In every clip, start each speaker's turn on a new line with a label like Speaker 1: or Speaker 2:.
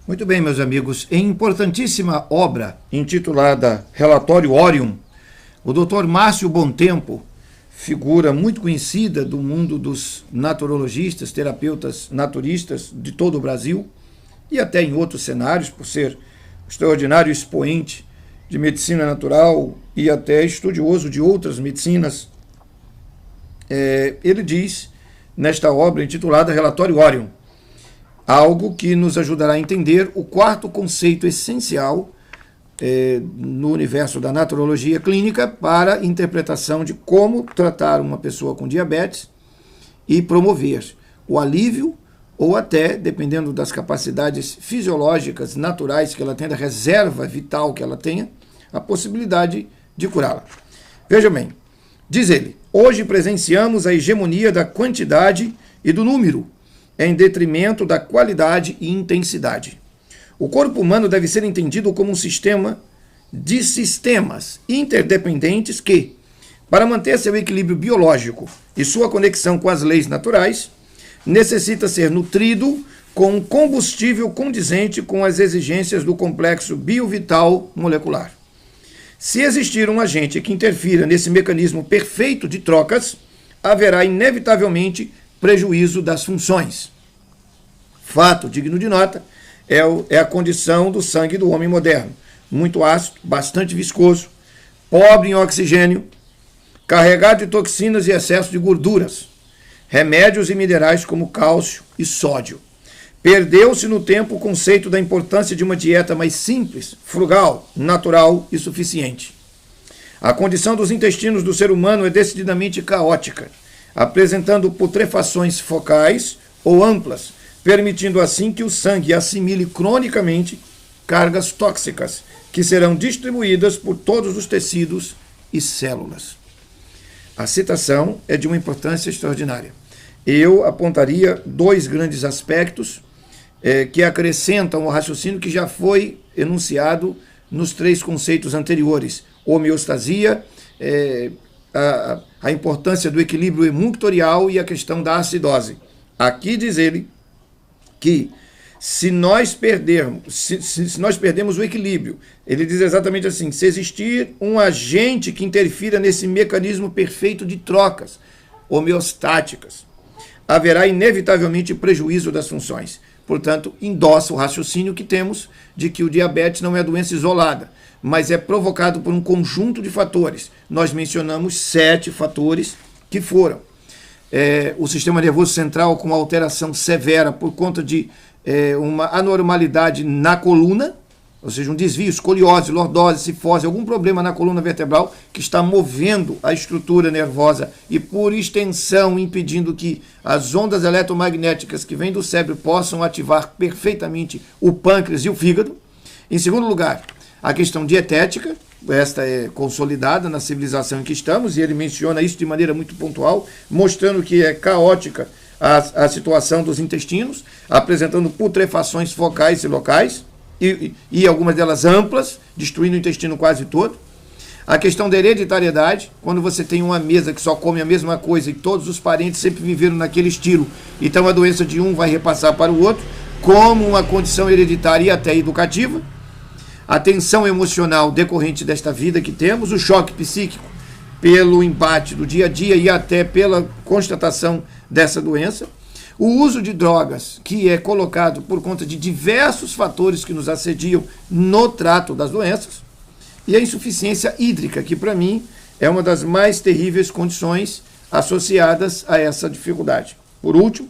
Speaker 1: Muito bem, meus amigos. Em importantíssima obra intitulada Relatório Orium, o Dr. Márcio Bontempo, figura muito conhecida do mundo dos naturologistas, terapeutas naturistas de todo o Brasil e até em outros cenários, por ser um extraordinário expoente de medicina natural e até estudioso de outras medicinas, ele diz nesta obra intitulada Relatório Orium, algo que nos ajudará a entender o quarto conceito essencial no universo da naturologia clínica para a interpretação de como tratar uma pessoa com diabetes e promover o alívio ou até, dependendo das capacidades fisiológicas naturais que ela tenha, da reserva vital que ela tenha, a possibilidade de curá-la. Veja bem, diz ele, hoje presenciamos a hegemonia da quantidade e do número, em detrimento da qualidade e intensidade. O corpo humano deve ser entendido como um sistema de sistemas interdependentes que, para manter seu equilíbrio biológico e sua conexão com as leis naturais, necessita ser nutrido com um combustível condizente com as exigências do complexo biovital molecular. Se existir um agente que interfira nesse mecanismo perfeito de trocas, haverá inevitavelmente prejuízo das funções. Fato digno de nota é a condição do sangue do homem moderno. Muito ácido, bastante viscoso, pobre em oxigênio, carregado de toxinas e excesso de gorduras, remédios e minerais como cálcio e sódio. Perdeu-se no tempo o conceito da importância de uma dieta mais simples, frugal, natural e suficiente. A condição dos intestinos do ser humano é decididamente caótica, apresentando putrefações focais ou amplas, permitindo assim que o sangue assimile cronicamente cargas tóxicas, que serão distribuídas por todos os tecidos e células. A citação é de uma importância extraordinária. Eu apontaria dois grandes aspectos que acrescentam o raciocínio que já foi enunciado nos três conceitos anteriores: homeostasia, a importância do equilíbrio emunctorial e a questão da acidose. Aqui diz ele que se nós perdemos o equilíbrio, ele diz exatamente assim: se existir um agente que interfira nesse mecanismo perfeito de trocas homeostáticas, haverá inevitavelmente prejuízo das funções. Portanto, endossa o raciocínio que temos de que o diabetes não é doença isolada, mas é provocado por um conjunto de fatores. Nós mencionamos 7 fatores que foram o sistema nervoso central com alteração severa por conta de uma anormalidade na coluna, ou seja, um desvio, escoliose, lordose, cifose, algum problema na coluna vertebral que está movendo a estrutura nervosa e, por extensão, impedindo que as ondas eletromagnéticas que vêm do cérebro possam ativar perfeitamente o pâncreas e o fígado. Em segundo lugar, a questão dietética, esta é consolidada na civilização em que estamos, e ele menciona isso de maneira muito pontual, mostrando que é caótica a situação dos intestinos, apresentando putrefações focais e locais, e algumas delas amplas, destruindo o intestino quase todo. A questão da hereditariedade, quando você tem uma mesa que só come a mesma coisa e todos os parentes sempre viveram naquele estilo, então a doença de um vai repassar para o outro, como uma condição hereditária e até educativa. A tensão emocional decorrente desta vida que temos, o choque psíquico pelo embate do dia a dia e até pela constatação dessa doença, o uso de drogas, que é colocado por conta de diversos fatores que nos assediam no trato das doenças, e a insuficiência hídrica, que para mim é uma das mais terríveis condições associadas a essa dificuldade. Por último,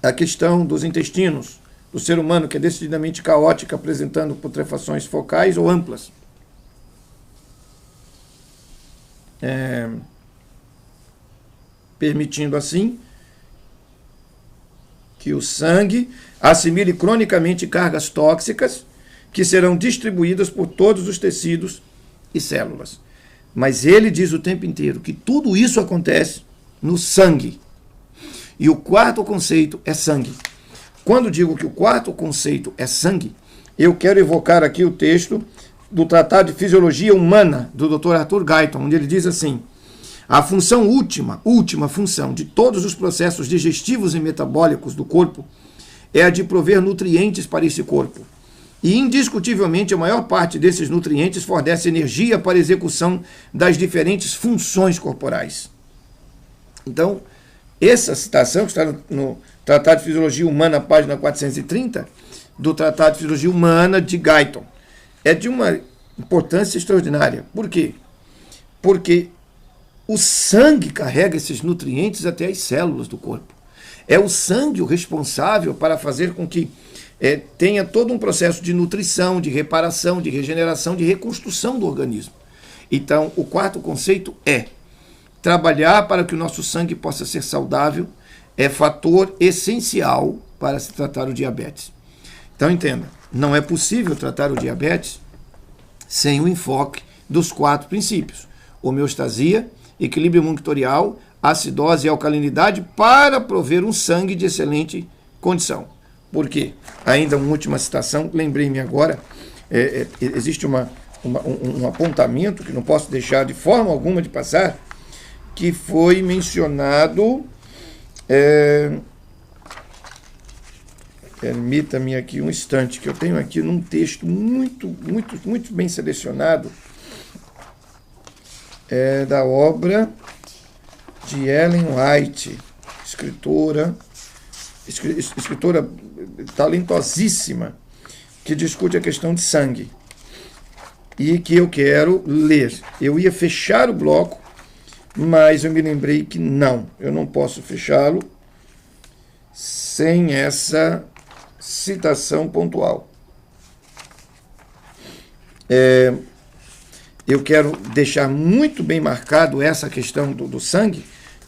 Speaker 1: a questão dos intestinos do ser humano, que é decididamente caótica, apresentando putrefações focais ou amplas. Permitindo assim que o sangue assimile cronicamente cargas tóxicas que serão distribuídas por todos os tecidos e células. Mas ele diz o tempo inteiro que tudo isso acontece no sangue. E o quarto conceito é sangue. Quando digo que o quarto conceito é sangue, eu quero evocar aqui o texto do Tratado de Fisiologia Humana, do Dr. Arthur Guyton, onde ele diz assim: a função última função de todos os processos digestivos e metabólicos do corpo é a de prover nutrientes para esse corpo. E, indiscutivelmente, a maior parte desses nutrientes fornece energia para a execução das diferentes funções corporais. Então, essa citação, que está no Tratado de Fisiologia Humana, página 430, do Tratado de Fisiologia Humana de Guyton, é de uma importância extraordinária. Por quê? Porque o sangue carrega esses nutrientes até as células do corpo. É o sangue o responsável para fazer com que tenha todo um processo de nutrição, de reparação, de regeneração, de reconstrução do organismo. Então, o quarto conceito é trabalhar para que o nosso sangue possa ser saudável, é fator essencial para se tratar o diabetes. Então, entenda, não é possível tratar o diabetes sem o enfoque dos 4 princípios: homeostasia, equilíbrio mictorial, acidose e alcalinidade, para prover um sangue de excelente condição. Por quê? Ainda uma última citação, lembrei-me agora, existe um apontamento que não posso deixar de forma alguma de passar, que foi mencionado, permita-me aqui um instante, que eu tenho aqui num texto muito bem selecionado, da obra de Ellen White, escritora talentosíssima, que discute a questão de sangue, e que eu quero ler. Eu ia fechar o bloco, mas eu me lembrei que eu não posso fechá-lo sem essa citação pontual. Eu quero deixar muito bem marcado essa questão do sangue,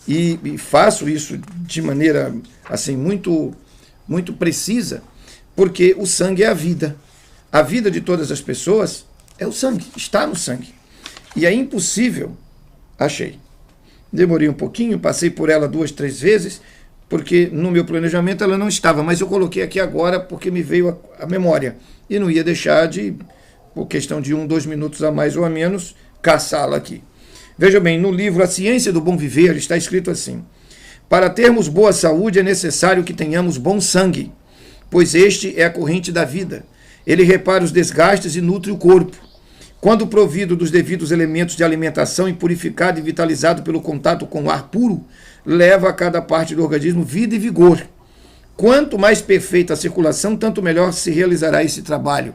Speaker 1: e faço isso de maneira assim muito precisa, porque o sangue é a vida. A vida de todas as pessoas é o sangue, está no sangue. E é impossível, achei. Demorei um pouquinho, passei por ela 2, 3 vezes, porque no meu planejamento ela não estava, mas eu coloquei aqui agora porque me veio a memória. E não ia deixar de, por questão de 1, 2 minutos a mais ou a menos, caçá-la aqui. Veja bem, no livro A Ciência do Bom Viver está escrito assim: para termos boa saúde é necessário que tenhamos bom sangue, pois este é a corrente da vida. Ele repara os desgastes e nutre o corpo. Quando provido dos devidos elementos de alimentação e purificado e vitalizado pelo contato com o ar puro, leva a cada parte do organismo vida e vigor. Quanto mais perfeita a circulação, tanto melhor se realizará esse trabalho.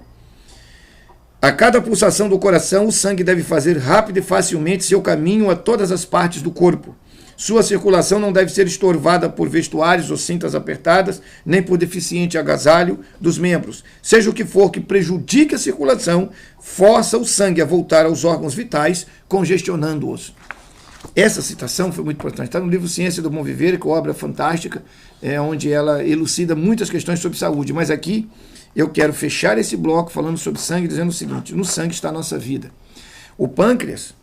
Speaker 1: A cada pulsação do coração, o sangue deve fazer rápido e facilmente seu caminho a todas as partes do corpo. Sua circulação não deve ser estorvada por vestuários ou cintas apertadas, nem por deficiente agasalho dos membros. Seja o que for que prejudique a circulação, força o sangue a voltar aos órgãos vitais, congestionando-os. Essa citação foi muito importante. Está no livro Ciência do Bom Viver, que é uma obra fantástica, onde ela elucida muitas questões sobre saúde. Mas aqui eu quero fechar esse bloco falando sobre sangue, dizendo o seguinte: no sangue está a nossa vida. O pâncreas,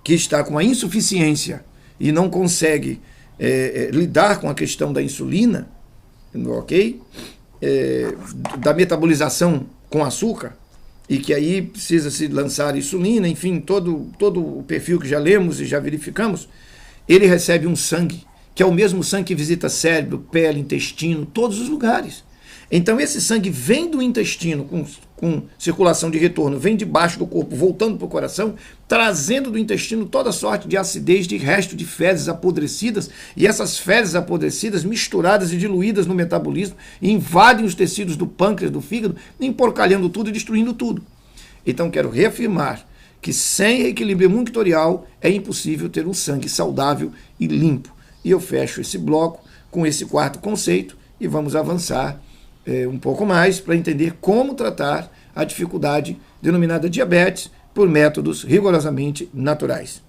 Speaker 1: que está com a insuficiência e não consegue lidar com a questão da insulina, ok? Da metabolização com açúcar, e que aí precisa se lançar insulina, enfim, todo o perfil que já lemos e já verificamos, ele recebe um sangue, que é o mesmo sangue que visita cérebro, pele, intestino, todos os lugares. Então esse sangue vem do intestino com circulação de retorno, vem de baixo do corpo, voltando para o coração, trazendo do intestino toda sorte de acidez, de resto de fezes apodrecidas, e essas fezes apodrecidas misturadas e diluídas no metabolismo invadem os tecidos do pâncreas, do fígado, emporcalhando tudo e destruindo tudo. Então quero reafirmar que sem equilíbrio mictorial é impossível ter um sangue saudável e limpo. E eu fecho esse bloco com esse quarto conceito e vamos avançar um pouco mais para entender como tratar a dificuldade denominada diabetes por métodos rigorosamente naturais.